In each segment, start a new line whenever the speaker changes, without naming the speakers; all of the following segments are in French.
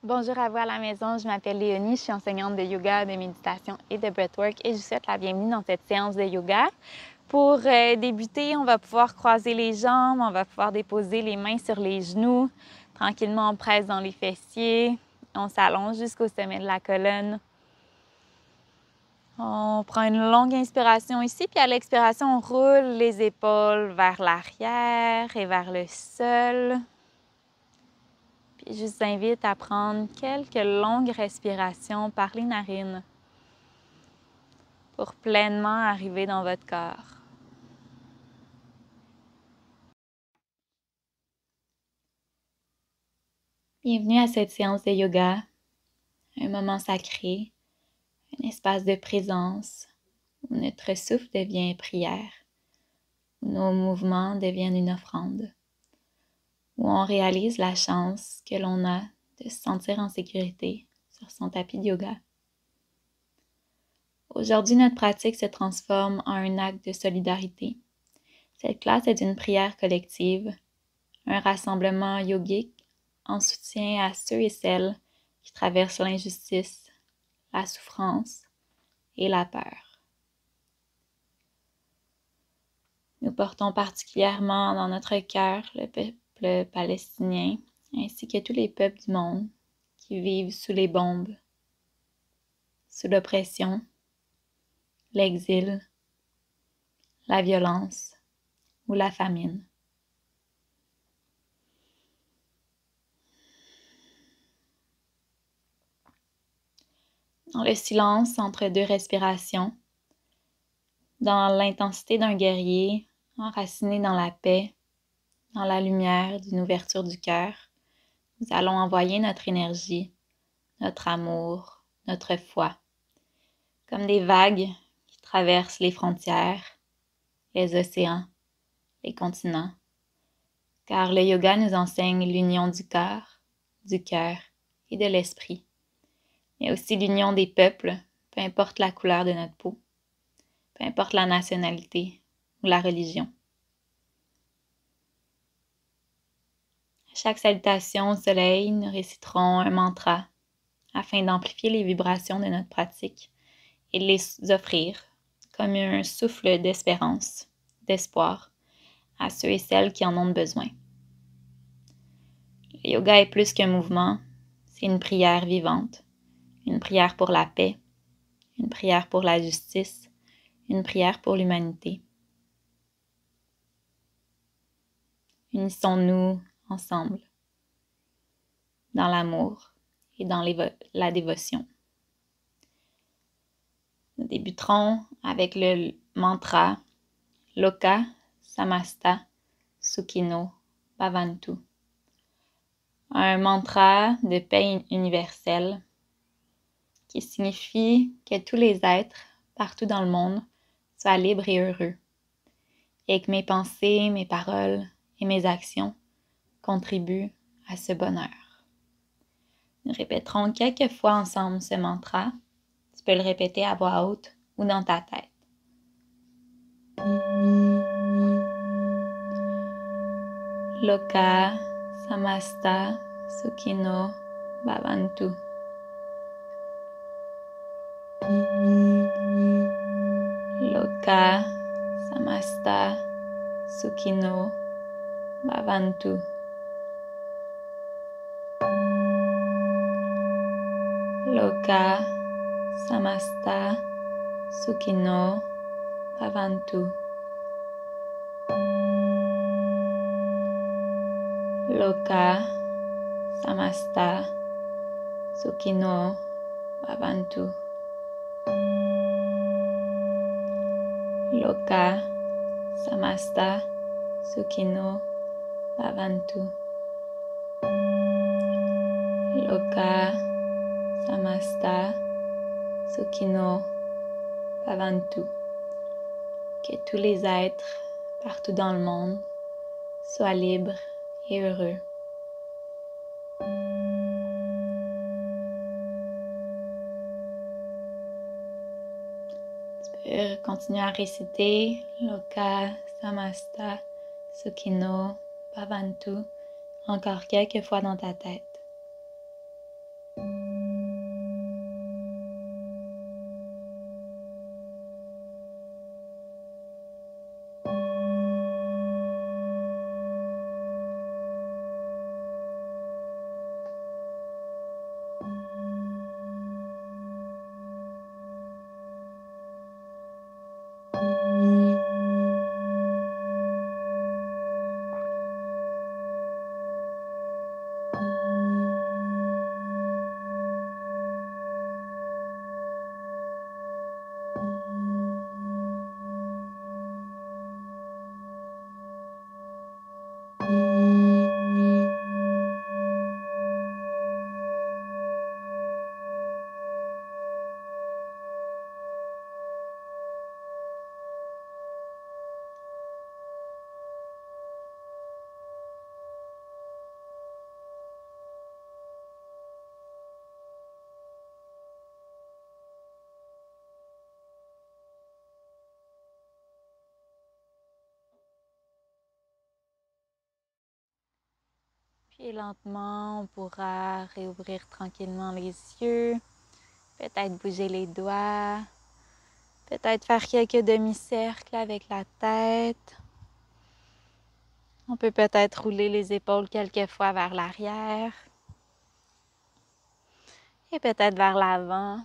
Bonjour à vous à la maison, je m'appelle Léonie, je suis enseignante de yoga, de méditation et de breathwork et je vous souhaite la bienvenue dans cette séance de yoga. Pour débuter, on va pouvoir croiser les jambes, on va pouvoir déposer les mains sur les genoux. Tranquillement, on presse dans les fessiers, on s'allonge jusqu'au sommet de la colonne. On prend une longue inspiration ici, puis à l'expiration, on roule les épaules vers l'arrière et vers le sol. Puis je vous invite à prendre quelques longues respirations par les narines pour pleinement arriver dans votre corps. Bienvenue à cette séance de yoga, un moment sacré, un espace de présence où notre souffle devient prière, où nos mouvements deviennent une offrande, où on réalise la chance que l'on a de se sentir en sécurité sur son tapis de yoga. Aujourd'hui, notre pratique se transforme en un acte de solidarité. Cette classe est une prière collective, un rassemblement yogique en soutien à ceux et celles qui traversent l'injustice, la souffrance et la peur. Nous portons particulièrement dans notre cœur le peuple palestinien ainsi que tous les peuples du monde qui vivent sous les bombes, sous l'oppression, l'exil, la violence ou la famine. Dans le silence entre deux respirations, dans l'intensité d'un guerrier enraciné dans la paix, dans la lumière d'une ouverture du cœur, nous allons envoyer notre énergie, notre amour, notre foi, comme des vagues qui traversent les frontières, les océans, les continents, car le yoga nous enseigne l'union du corps, du cœur et de l'esprit, mais aussi l'union des peuples, peu importe la couleur de notre peau, peu importe la nationalité ou la religion. À chaque salutation au soleil, nous réciterons un mantra afin d'amplifier les vibrations de notre pratique et de les offrir comme un souffle d'espérance, d'espoir à ceux et celles qui en ont besoin. Le yoga est plus qu'un mouvement, c'est une prière vivante, une prière pour la paix, une prière pour la justice, une prière pour l'humanité. Unissons-nous ensemble dans l'amour et dans la dévotion. Nous débuterons avec le mantra Loka Samasta Sukhino Bhavantu, un mantra de paix universelle qui signifie que tous les êtres partout dans le monde soient libres et heureux, et que mes pensées, mes paroles et mes actions contribuent à ce bonheur. Nous répéterons quelques fois ensemble ce mantra. Tu peux le répéter à voix haute ou dans ta tête. Loka Samasta Sukhino Bhavantu. Loka Samasta Sukhino Bhavantu. Loka Samasta Sukhino Bhavantu. Loka Samasta Sukhino Bhavantu. Loka Samasta Sukhino Bhavantu. Loka Samasta Sukhino Bhavantu. Que tous les êtres partout dans le monde soient libres et heureux. Tu peux continuer à réciter Loka Samasta Sukhino Bhavantu encore quelques fois dans ta tête. Puis lentement, on pourra réouvrir tranquillement les yeux, peut-être bouger les doigts, peut-être faire quelques demi-cercles avec la tête. On peut peut-être rouler les épaules quelques fois vers l'arrière et peut-être vers l'avant.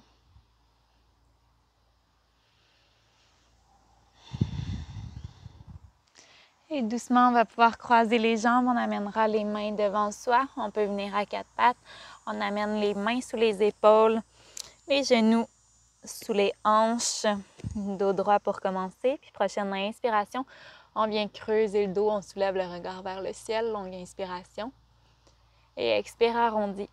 Et doucement, on va pouvoir croiser les jambes. On amènera les mains devant soi. On peut venir à quatre pattes. On amène les mains sous les épaules, les genoux sous les hanches, dos droit pour commencer. Puis prochaine inspiration, on vient creuser le dos, on soulève le regard vers le ciel, longue inspiration. Et expire, arrondi.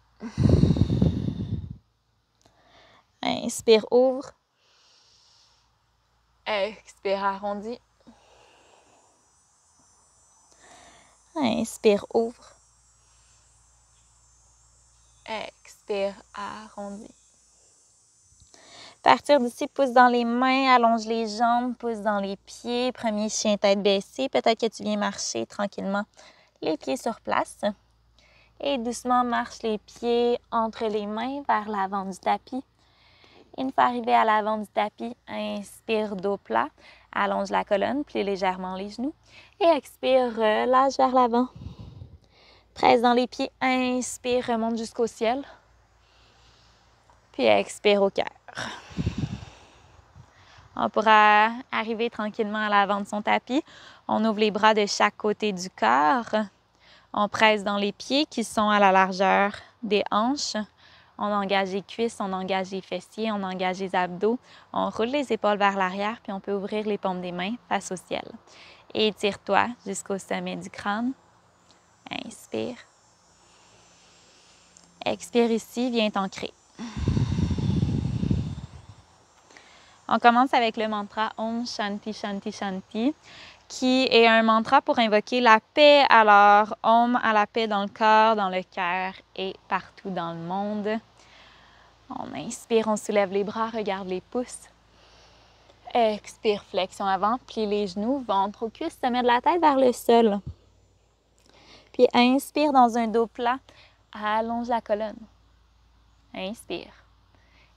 Inspire, ouvre. Expire, arrondi. Inspire, ouvre. Expire, arrondi. Partir d'ici, pouce dans les mains, allonge les jambes, pouce dans les pieds. Premier chien tête baissée. Peut-être que tu viens marcher tranquillement les pieds sur place. Et doucement, marche les pieds entre les mains vers l'avant du tapis. Une fois arrivé à l'avant du tapis, inspire, dos plat. Allonge la colonne, plie légèrement les genoux. Et expire, relâche vers l'avant. Presse dans les pieds. Inspire, remonte jusqu'au ciel. Puis expire au cœur. On pourra arriver tranquillement à l'avant de son tapis. On ouvre les bras de chaque côté du corps. On presse dans les pieds qui sont à la largeur des hanches. On engage les cuisses, on engage les fessiers, on engage les abdos. On roule les épaules vers l'arrière, puis on peut ouvrir les paumes des mains face au ciel. Et étire-toi jusqu'au sommet du crâne. Inspire. Expire ici, viens t'ancrer. On commence avec le mantra Om Shanti Shanti Shanti, qui est un mantra pour invoquer la paix. Alors, Om à la paix dans le corps, dans le cœur et partout dans le monde. On inspire, on soulève les bras, regarde les pouces. Expire, flexion avant, plie les genoux, ventre aux cuisses, sommet de la tête vers le sol. Puis inspire dans un dos plat, allonge la colonne. Inspire.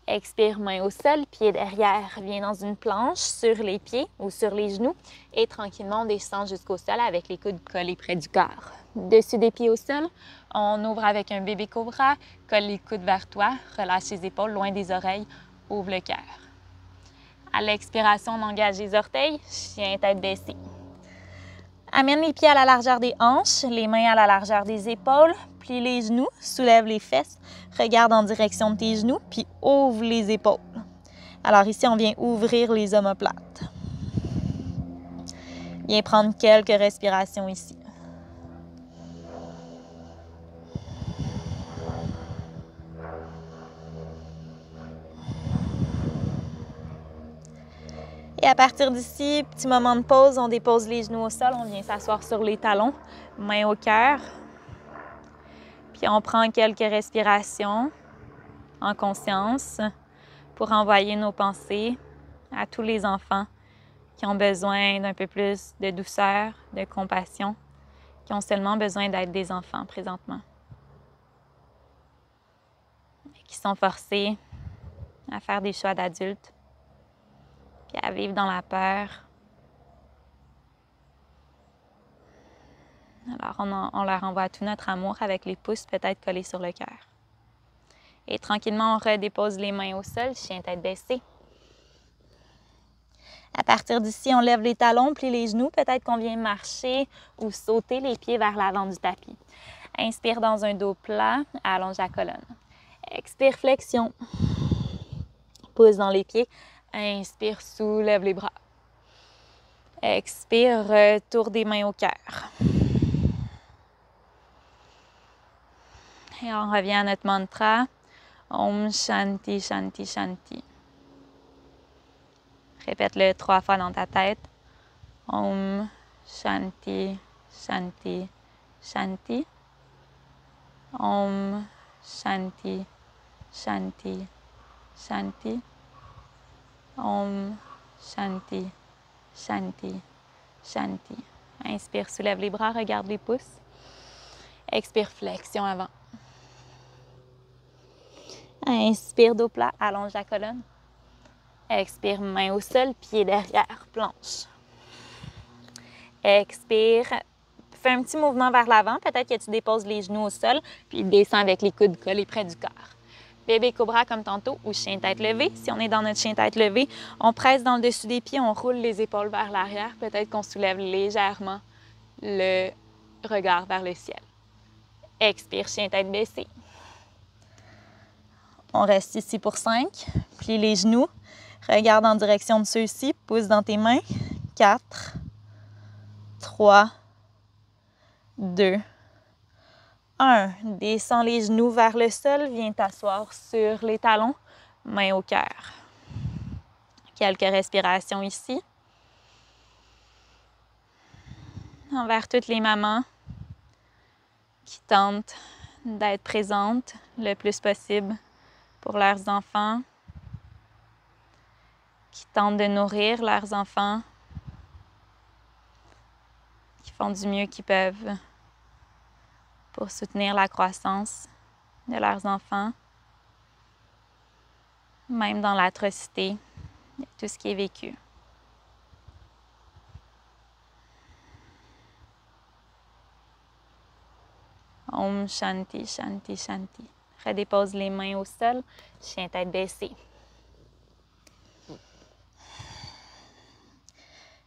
Expire, main au sol, pied derrière. Viens dans une planche sur les pieds ou sur les genoux et tranquillement on descend jusqu'au sol avec les coudes collés près du corps. Dessus des pieds au sol, on ouvre avec un bébé cobra, colle les coudes vers toi, relâche les épaules loin des oreilles, ouvre le cœur. À l'expiration, on engage les orteils, chien tête baissée. Amène les pieds à la largeur des hanches, les mains à la largeur des épaules, plie les genoux, soulève les fesses, regarde en direction de tes genoux, puis ouvre les épaules. Alors ici, on vient ouvrir les omoplates. Viens prendre quelques respirations ici. Et à partir d'ici, petit moment de pause, on dépose les genoux au sol, on vient s'asseoir sur les talons, main au cœur. Puis on prend quelques respirations en conscience pour envoyer nos pensées à tous les enfants qui ont besoin d'un peu plus de douceur, de compassion, qui ont seulement besoin d'être des enfants présentement, et qui sont forcés à faire des choix d'adultes, puis à vivre dans la peur. Alors, on leur envoie tout notre amour avec les pouces peut-être collés sur le cœur. Et tranquillement, on redépose les mains au sol, chien tête baissée. À partir d'ici, on lève les talons, plie les genoux. Peut-être qu'on vient marcher ou sauter les pieds vers l'avant du tapis. Inspire dans un dos plat, allonge la colonne. Expire, flexion. Pouce dans les pieds. Inspire, soulève les bras. Expire, retour des mains au cœur. Et on revient à notre mantra. Om Shanti Shanti Shanti. Répète-le 3 fois dans ta tête. Om Shanti Shanti Shanti. Om Shanti Shanti Shanti. Om Shanti Shanti Shanti. Inspire, soulève les bras, regarde les pouces. Expire, flexion avant. Inspire, dos plat, allonge la colonne. Expire, main au sol, pied derrière, planche. Expire, fais un petit mouvement vers l'avant. Peut-être que tu déposes les genoux au sol, puis descends avec les coudes collés près du corps. Bébé cobra comme tantôt ou chien tête levée. Si on est dans notre chien tête levée, on presse dans le dessus des pieds, on roule les épaules vers l'arrière. Peut-être qu'on soulève légèrement le regard vers le ciel. Expire, chien tête baissée. On reste ici pour 5. Plie les genoux. Regarde en direction de ceux-ci. Pousse dans tes mains. 4, 3, 2, 1. Descends les genoux vers le sol. Viens t'asseoir sur les talons. Main au cœur. Quelques respirations ici. Envers toutes les mamans qui tentent d'être présentes le plus possible pour leurs enfants, qui tentent de nourrir leurs enfants, qui font du mieux qu'ils peuvent pour soutenir la croissance de leurs enfants, même dans l'atrocité de tout ce qui est vécu. Om Shanti, Shanti, Shanti. Redépose les mains au sol, chien tête baissée.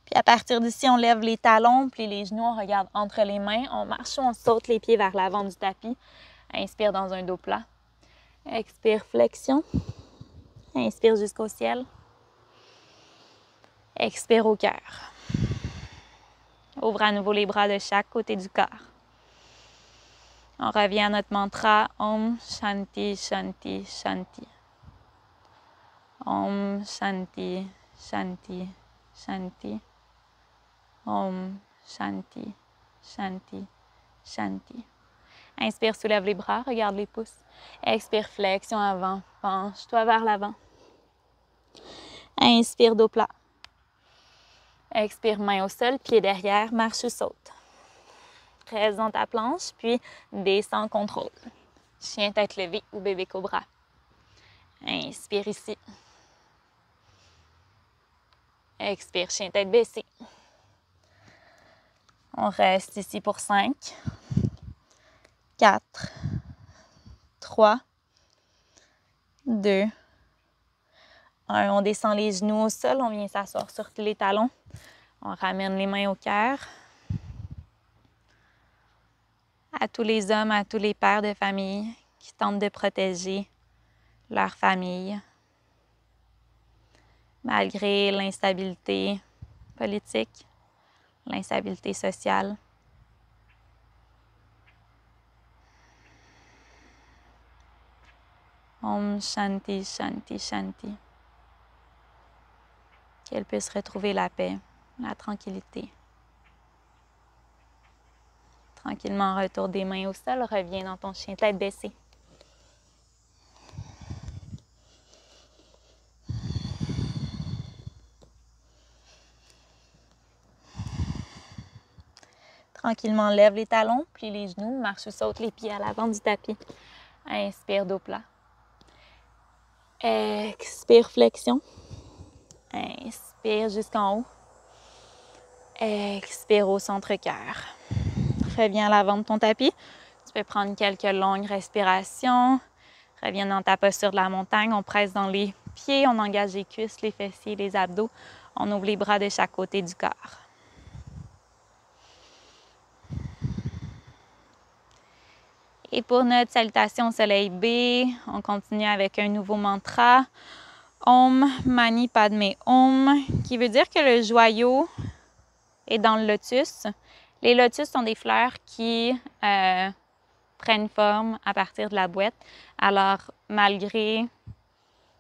Puis à partir d'ici, on lève les talons, plie les genoux, on regarde entre les mains, on marche ou on saute les pieds vers l'avant du tapis. Inspire dans un dos plat. Expire, flexion. Inspire jusqu'au ciel. Expire au cœur. Ouvre à nouveau les bras de chaque côté du corps. On revient à notre mantra Om Shanti, Shanti, Shanti. Om Shanti, Shanti, Shanti. Om Shanti, Shanti, Shanti. Inspire, soulève les bras, regarde les pouces. Expire, flexion avant, penche-toi vers l'avant. Inspire, dos plat. Expire, main au sol, pied derrière, marche ou saute. Reste dans ta planche, puis descends, contrôle. Chien tête levée ou bébé cobra. Inspire ici. Expire, chien tête baissée. On reste ici pour 5, 4, 3, 2, 1. On descend les genoux au sol, on vient s'asseoir sur les talons. On ramène les mains au cœur. À tous les hommes, à tous les pères de famille qui tentent de protéger leur famille, malgré l'instabilité politique, l'instabilité sociale. Om Shanti, Shanti, Shanti. Qu'elle puisse retrouver la paix, la tranquillité. Tranquillement, retour des mains au sol, reviens dans ton chien tête baissée. Tranquillement, lève les talons, plie les genoux, marche ou saute les pieds à l'avant du tapis. Inspire, dos plat. Expire, flexion. Inspire jusqu'en haut. Expire au centre-cœur. Reviens à l'avant de ton tapis. Tu peux prendre quelques longues respirations. Reviens dans ta posture de la montagne. On presse dans les pieds, on engage les cuisses, les fessiers, les abdos. On ouvre les bras de chaque côté du corps. Et pour notre salutation au soleil B, on continue avec un nouveau mantra. Om Mani Padme Om, qui veut dire que le joyau est dans le lotus. Les lotus sont des fleurs qui prennent forme à partir de la boîte. Alors, malgré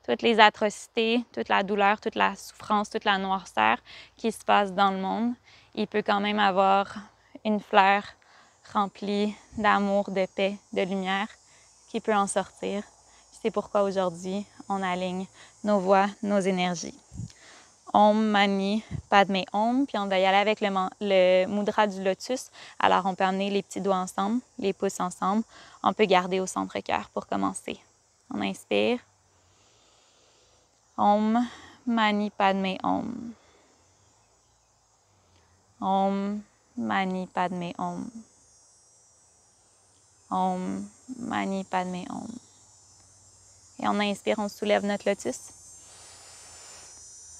toutes les atrocités, toute la douleur, toute la souffrance, toute la noirceur qui se passe dans le monde, il peut quand même avoir une fleur remplie d'amour, de paix, de lumière qui peut en sortir. C'est pourquoi aujourd'hui, on aligne nos voix, nos énergies. Om Mani Padme Om. Puis on va y aller avec le mudra du lotus. Alors on peut amener les petits doigts ensemble, les pouces ensemble. On peut garder au centre-cœur pour commencer. On inspire. Om Mani Padme Om. Om Mani Padme Om. Om Mani Padme Om. Et on inspire, on soulève notre lotus.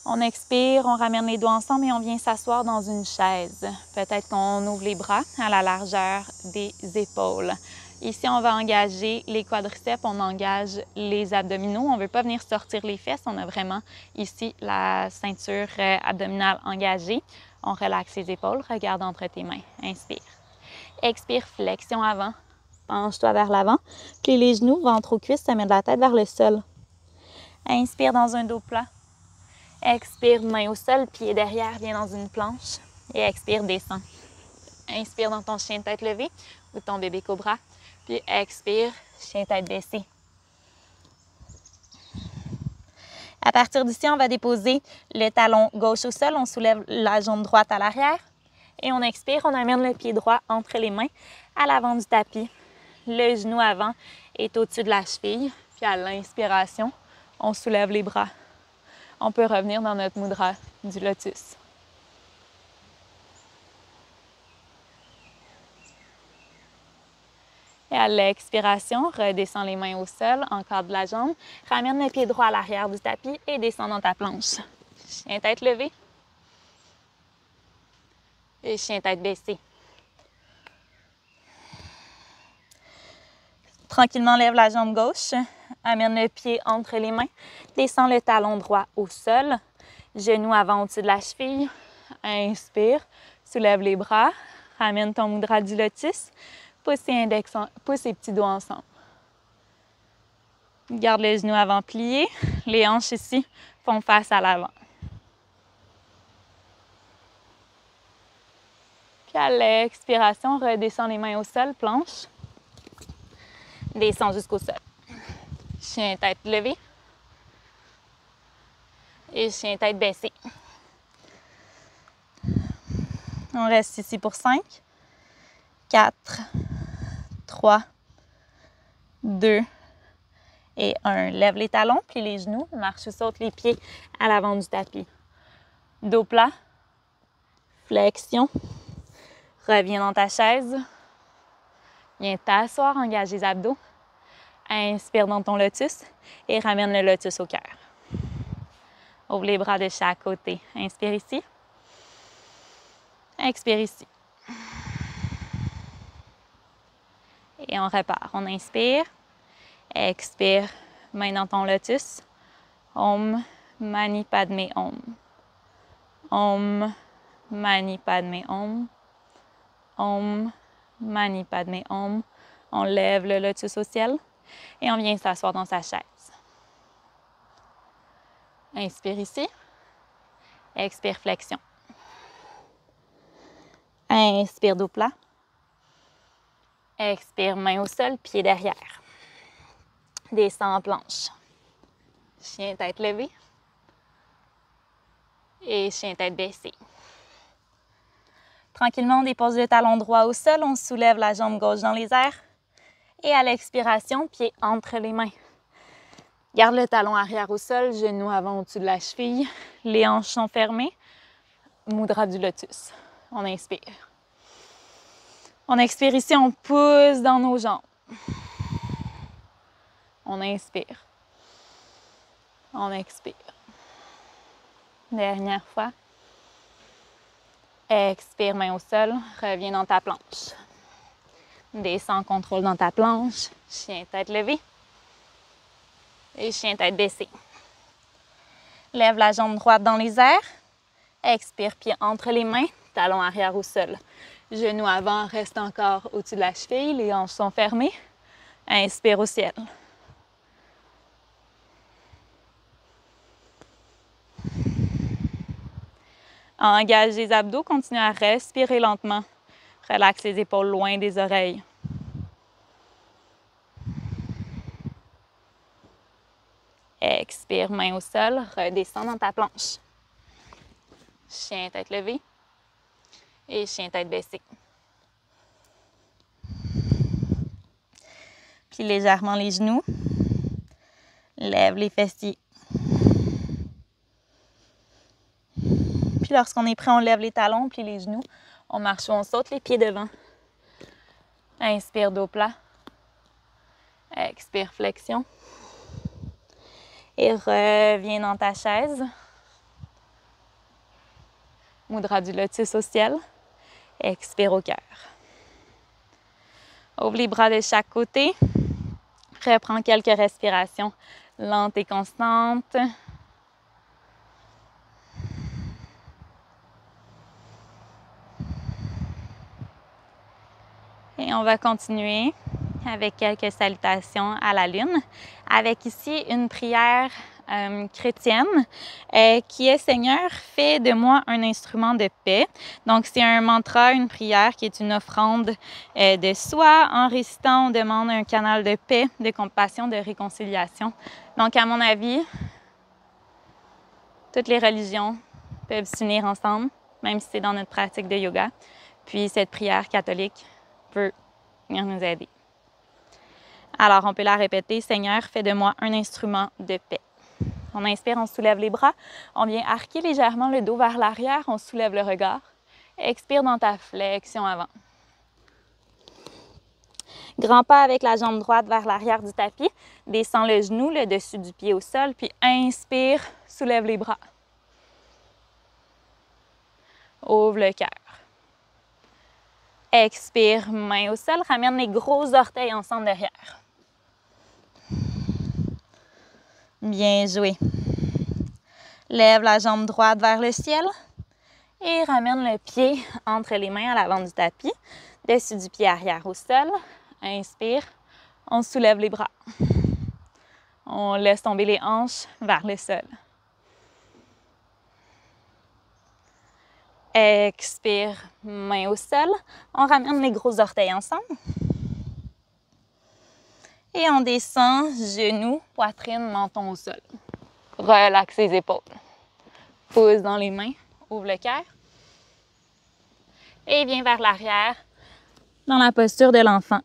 On expire, on ramène les doigts ensemble et on vient s'asseoir dans une chaise. Peut-être qu'on ouvre les bras à la largeur des épaules. Ici, on va engager les quadriceps, on engage les abdominaux. On ne veut pas venir sortir les fesses. On a vraiment ici la ceinture abdominale engagée. On relaxe les épaules, regarde entre tes mains. Inspire. Expire, flexion avant. Penche-toi vers l'avant. Plie les genoux, ventre aux cuisses, amène la tête vers le sol. Inspire dans un dos plat. Expire, main au sol, pied derrière, viens dans une planche. Et expire, descends. Inspire dans ton chien tête levée ou ton bébé cobra. Puis expire, chien tête baissée. À partir d'ici, on va déposer le talon gauche au sol. On soulève la jambe droite à l'arrière. Et on expire, on amène le pied droit entre les mains à l'avant du tapis. Le genou avant est au-dessus de la cheville. Puis à l'inspiration, on soulève les bras. On peut revenir dans notre mudra du lotus. Et à l'expiration, redescends les mains au sol, encadre la jambe, ramène le pied droit à l'arrière du tapis et descends dans ta planche. Chien tête levée. Et chien tête baissée. Tranquillement, lève la jambe gauche, amène le pied entre les mains, descends le talon droit au sol, genou avant au-dessus de la cheville, inspire, soulève les bras, ramène ton mudra du lotus, pousse et petits doigts ensemble. Garde les genoux avant pliés, les hanches ici font face à l'avant. Puis à l'expiration, redescends les mains au sol, planche. Descends jusqu'au sol. Chien tête levée. Et chien tête baissée. On reste ici pour 5, 4, 3, 2 et 1. Lève les talons, plie les genoux, marche ou saute les pieds à l'avant du tapis. Dos plat, flexion. Reviens dans ta chaise. Viens t'asseoir, engage les abdos. Inspire dans ton lotus et ramène le lotus au cœur. Ouvre les bras de chaque côté. Inspire ici. Expire ici. Et on repart. On inspire. Expire. Main dans ton lotus. Om Mani Padme Om. Om Mani Padme Om. Om Mani Padme Om. On lève le lotus au ciel et on vient s'asseoir dans sa chaise. Inspire ici. Expire, flexion. Inspire, dos plat. Expire, main au sol, pied derrière. Descends en planche. Chien tête levée. Et chien tête baissée. Tranquillement, on dépose le talon droit au sol, on soulève la jambe gauche dans les airs. Et à l'expiration, pied entre les mains. Garde le talon arrière au sol, genou avant au-dessus de la cheville. Les hanches sont fermées. Mudra du lotus. On inspire. On expire ici, on pousse dans nos jambes. On inspire. On expire. Dernière fois. Expire, main au sol. Reviens dans ta planche. Descends, contrôle dans ta planche. Chien tête levée. Et chien tête baissée. Lève la jambe droite dans les airs. Expire, pied entre les mains. Talon arrière au sol. Genou avant reste encore au-dessus de la cheville. Les hanches sont fermées. Inspire au ciel. Engage les abdos. Continue à respirer lentement. Relaxe les épaules loin des oreilles. Expire, main au sol. Redescends dans ta planche. chien tête levée et chien tête baissée. Plie légèrement les genoux, lève les fessiers. Puis lorsqu'on est prêt, on lève les talons, plie les genoux, on marche ou on saute les pieds devant. Inspire, dos plat. Expire, flexion. Et reviens dans ta chaise. Mudra du lotus au ciel. Expire au cœur. Ouvre les bras de chaque côté. Reprends quelques respirations lentes et constantes. Et on va continuer avec quelques salutations à la lune, avec ici une prière chrétienne qui est « Seigneur, fais de moi un instrument de paix ». Donc, c'est un mantra, une prière qui est une offrande de soi. En récitant, on demande un canal de paix, de compassion, de réconciliation. Donc, à mon avis, toutes les religions peuvent s'unir ensemble, même si c'est dans notre pratique de yoga. Puis, cette prière catholique peut venir nous aider. Alors, on peut la répéter. « Seigneur, fais de moi un instrument de paix ». On inspire, on soulève les bras. On vient arquer légèrement le dos vers l'arrière. On soulève le regard. Expire dans ta flexion avant. Grand pas avec la jambe droite vers l'arrière du tapis. Descends le genou, le dessus du pied au sol. Puis inspire, soulève les bras. Ouvre le cœur. Expire, main au sol. Ramène les gros orteils ensemble derrière. Bien joué. Lève la jambe droite vers le ciel et ramène le pied entre les mains à l'avant du tapis, dessus du pied arrière au sol. Inspire, on soulève les bras. On laisse tomber les hanches vers le sol. Expire, main au sol. On ramène les gros orteils ensemble. Et on descend, genoux, poitrine, menton au sol. Relaxe les épaules. Pousse dans les mains, ouvre le cœur. Et viens vers l'arrière dans la posture de l'enfant.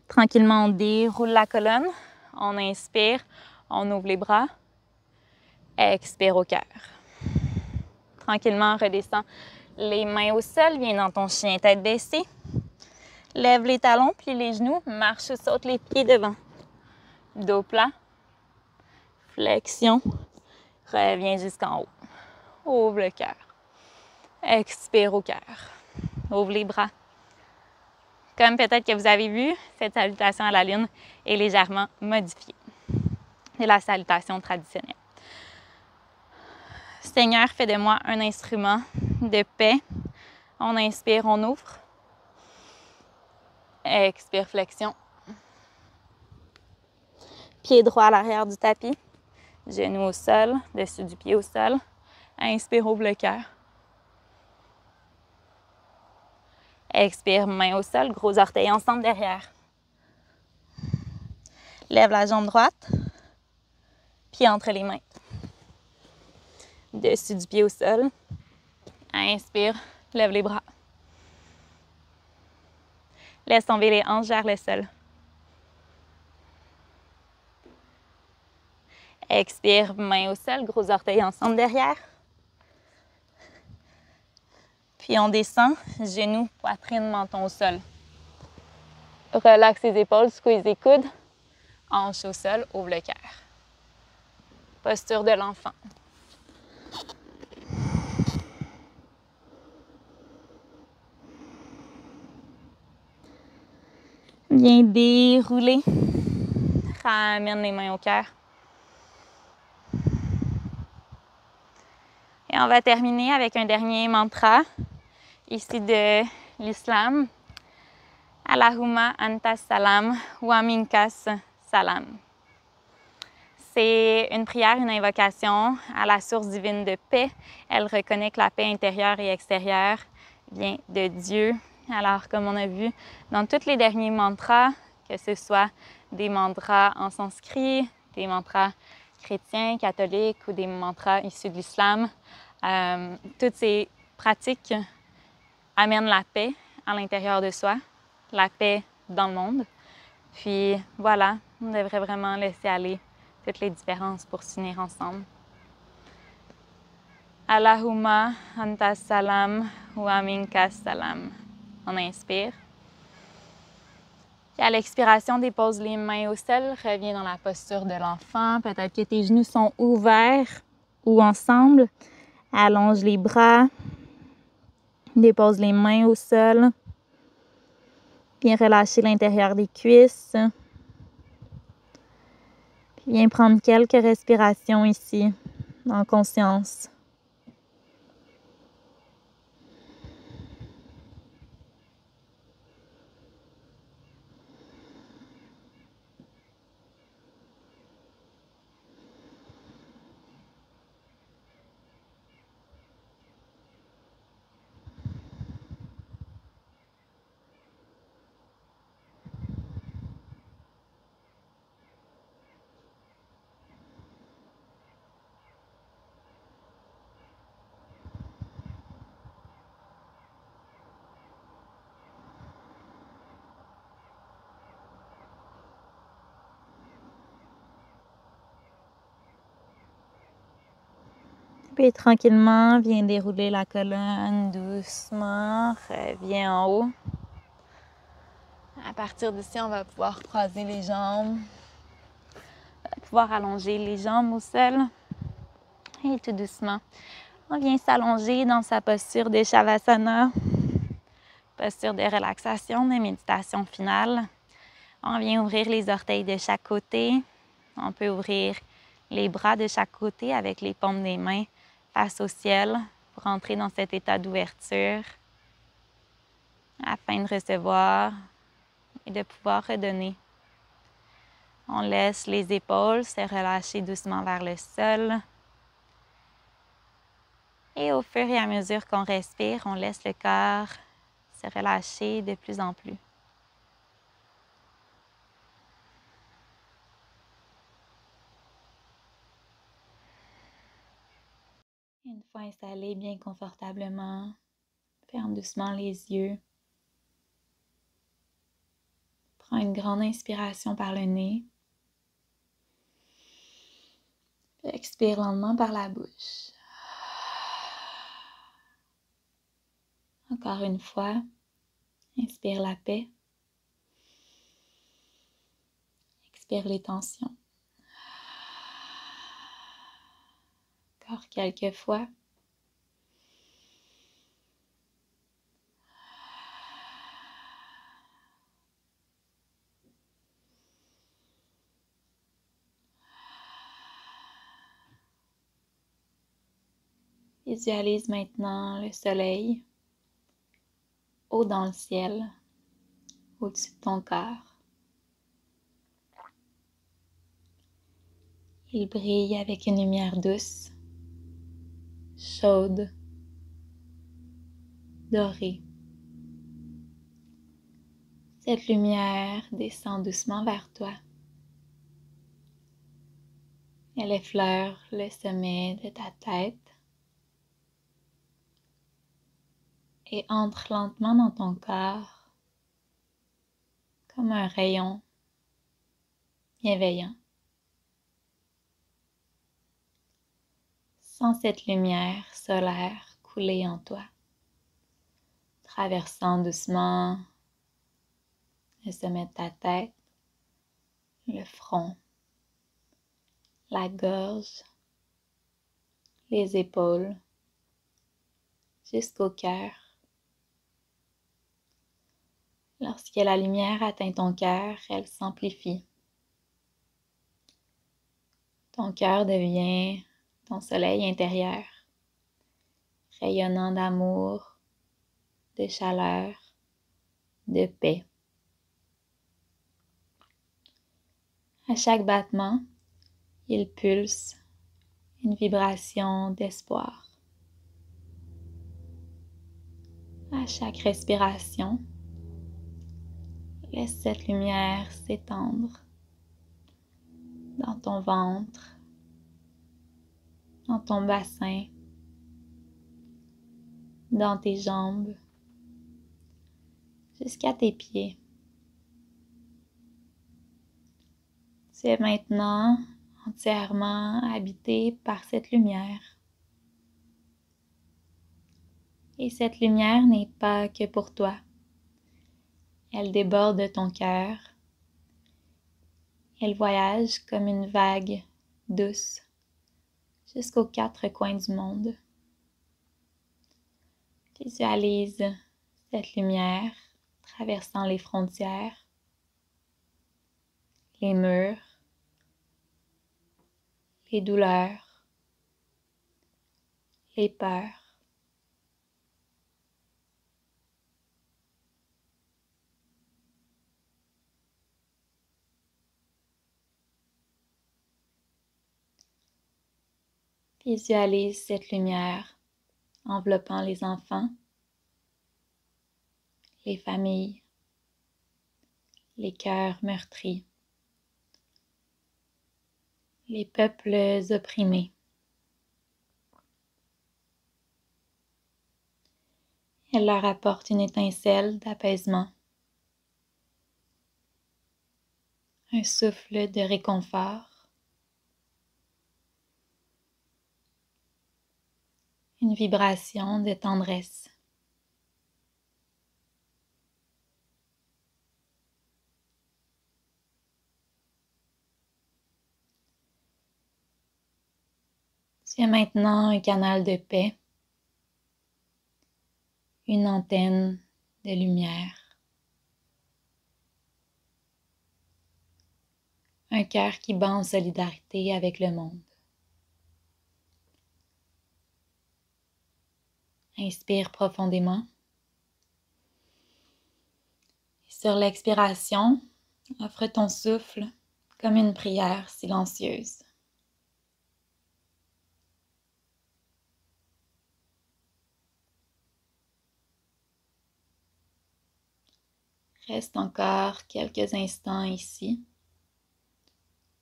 Tranquillement, on déroule la colonne. On inspire, on ouvre les bras. Expire au cœur. Tranquillement, redescends les mains au sol. Viens dans ton chien tête baissée. Lève les talons, plie les genoux. Marche ou saute les pieds devant. Dos plat. Flexion. Reviens jusqu'en haut. Ouvre le cœur. Expire au cœur. Ouvre les bras. Comme peut-être que vous avez vu, cette salutation à la lune est légèrement modifiée de la salutation traditionnelle. Seigneur, fais de moi un instrument de paix. On inspire, on ouvre. Expire, flexion. Pied droit à l'arrière du tapis. Genou au sol, dessus du pied au sol. Inspire, ouvre le cœur. Expire, main au sol, gros orteils ensemble derrière. Lève la jambe droite, pied entre les mains. Dessus du pied au sol. Inspire, lève les bras. Laisse tomber les hanches vers le sol. Expire, main au sol, gros orteils ensemble derrière. Puis on descend, genoux, poitrine, menton au sol. Relaxe les épaules, squeeze les coudes. Hanche au sol, ouvre le cœur. Posture de l'enfant. Viens dérouler. Ramène les mains au cœur. Et on va terminer avec un dernier mantra, ici de l'islam. Allahumma anta salam wa minkas salam. C'est une prière, une invocation à la source divine de paix. Elle reconnaît que la paix intérieure et extérieure vient de Dieu. Alors, comme on a vu dans tous les derniers mantras, que ce soit des mantras en sanskrit, des mantras chrétiens, catholiques ou des mantras issus de l'islam, toutes ces pratiques amènent la paix à l'intérieur de soi, la paix dans le monde. Puis voilà, on devrait vraiment laisser aller toutes les différences pour s'unir ensemble. Allahumma anta salam wa minka salam. On inspire. Puis à l'expiration, dépose les mains au sol, reviens dans la posture de l'enfant. Peut-être que tes genoux sont ouverts ou ensemble. Allonge les bras. Dépose les mains au sol. Viens relâcher l'intérieur des cuisses. Puis viens prendre quelques respirations ici, en conscience. Puis tranquillement, viens dérouler la colonne doucement, reviens en haut. À partir d'ici, on va pouvoir croiser les jambes, on va pouvoir allonger les jambes au sol. Et tout doucement, on vient s'allonger dans sa posture de Shavasana, posture de relaxation, de méditation finale. On vient ouvrir les orteils de chaque côté. On peut ouvrir les bras de chaque côté avec les paumes des mains face au ciel pour entrer dans cet état d'ouverture afin de recevoir et de pouvoir redonner. On laisse les épaules se relâcher doucement vers le sol. Et au fur et à mesure qu'on respire, on laisse le corps se relâcher de plus en plus. Une fois installé bien confortablement, ferme doucement les yeux. Prends une grande inspiration par le nez. Expire lentement par la bouche. Encore une fois, inspire la paix. Expire les tensions. Encore quelques fois. Visualise maintenant le soleil haut dans le ciel, au-dessus de ton corps. Il brille avec une lumière douce, chaude, dorée. Cette lumière descend doucement vers toi. Elle effleure le sommet de ta tête et entre lentement dans ton corps comme un rayon bienveillant. Sens cette lumière solaire couler en toi, traversant doucement le sommet de ta tête, le front, la gorge, les épaules, jusqu'au cœur. Lorsque la lumière atteint ton cœur, elle s'amplifie. Ton cœur devient ton soleil intérieur, rayonnant d'amour, de chaleur, de paix. À chaque battement, il pulse une vibration d'espoir. À chaque respiration, laisse cette lumière s'étendre dans ton ventre, dans ton bassin, dans tes jambes, jusqu'à tes pieds. Tu es maintenant entièrement habité par cette lumière. Et cette lumière n'est pas que pour toi. Elle déborde de ton cœur. Elle voyage comme une vague douce jusqu'aux quatre coins du monde. Visualise cette lumière traversant les frontières, les murs, les douleurs, les peurs. Visualise cette lumière enveloppant les enfants, les familles, les cœurs meurtris, les peuples opprimés. Elle leur apporte une étincelle d'apaisement, un souffle de réconfort, une vibration de tendresse. Tu es maintenant un canal de paix, une antenne de lumière, un cœur qui bat en solidarité avec le monde. Inspire profondément. Et sur l'expiration, offre ton souffle comme une prière silencieuse. Reste encore quelques instants ici,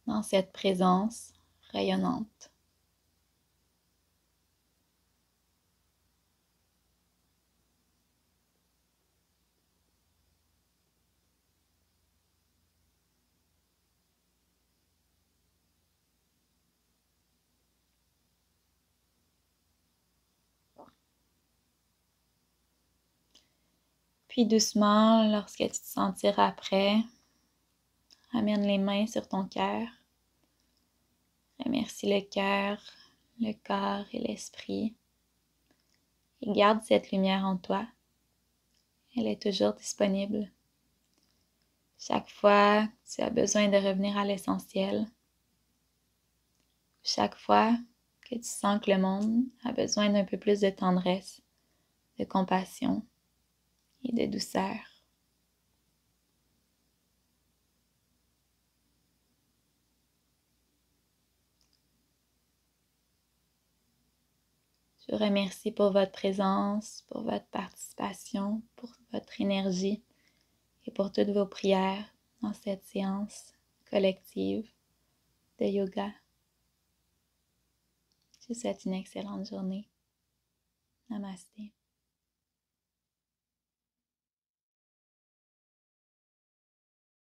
dans cette présence rayonnante. Puis doucement, lorsque tu te sentiras prêt, amène les mains sur ton cœur. Remercie le cœur, le corps et l'esprit. Et garde cette lumière en toi. Elle est toujours disponible. Chaque fois que tu as besoin de revenir à l'essentiel, chaque fois que tu sens que le monde a besoin d'un peu plus de tendresse, de compassion et de douceur. Je vous remercie pour votre présence, pour votre participation, pour votre énergie et pour toutes vos prières dans cette séance collective de yoga. Je vous souhaite une excellente journée. Namasté.